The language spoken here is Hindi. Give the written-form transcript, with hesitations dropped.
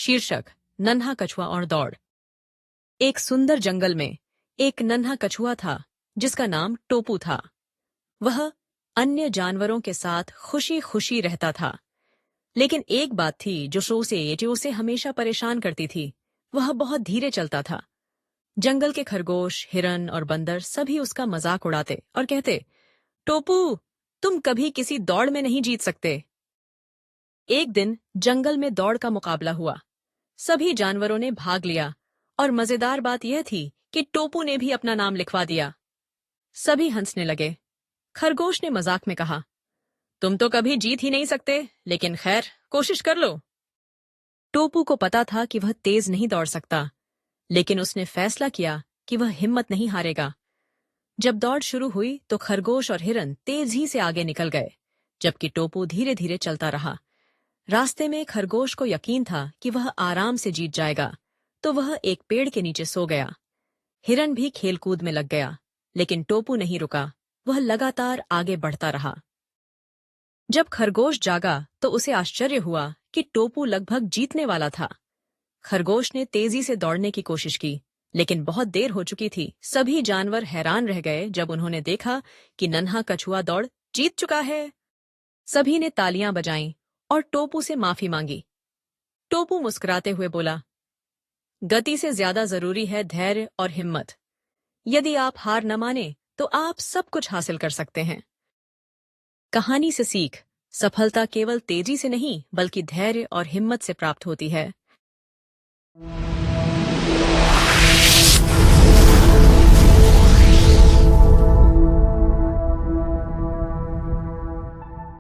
शीर्षक नन्हा कछुआ और दौड़। एक सुंदर जंगल में एक नन्हा कछुआ था जिसका नाम टोपू था। वह अन्य जानवरों के साथ खुशी खुशी रहता था, लेकिन एक बात थी जो उसे हमेशा परेशान करती थी। वह बहुत धीरे चलता था। जंगल के खरगोश, हिरन और बंदर सभी उसका मजाक उड़ाते और कहते, टोपू, तुम कभी किसी दौड़ में नहीं जीत सकते। एक दिन जंगल में दौड़ का मुकाबला हुआ। सभी जानवरों ने भाग लिया और मजेदार बात यह थी कि टोपू ने भी अपना नाम लिखवा दिया। सभी हंसने लगे। खरगोश ने मजाक में कहा, तुम तो कभी जीत ही नहीं सकते, लेकिन खैर, कोशिश कर लो। टोपू को पता था कि वह तेज नहीं दौड़ सकता, लेकिन उसने फैसला किया कि वह हिम्मत नहीं हारेगा। जब दौड़ शुरू हुई तो खरगोश और हिरन तेजी से आगे निकल गए, जबकि टोपू धीरे धीरे चलता रहा। रास्ते में खरगोश को यकीन था कि वह आराम से जीत जाएगा, तो वह एक पेड़ के नीचे सो गया। हिरन भी खेलकूद में लग गया, लेकिन टोपू नहीं रुका। वह लगातार आगे बढ़ता रहा। जब खरगोश जागा तो उसे आश्चर्य हुआ कि टोपू लगभग जीतने वाला था। खरगोश ने तेजी से दौड़ने की कोशिश की, लेकिन बहुत देर हो चुकी थी। सभी जानवर हैरान रह गए जब उन्होंने देखा कि नन्हा कछुआ दौड़ जीत चुका है। सभी ने तालियां बजाईं और टोपू से माफी मांगी। टोपू मुस्कुराते हुए बोला, गति से ज्यादा जरूरी है धैर्य और हिम्मत। यदि आप हार न माने तो आप सब कुछ हासिल कर सकते हैं। कहानी से सीख, सफलता केवल तेजी से नहीं बल्कि धैर्य और हिम्मत से प्राप्त होती है।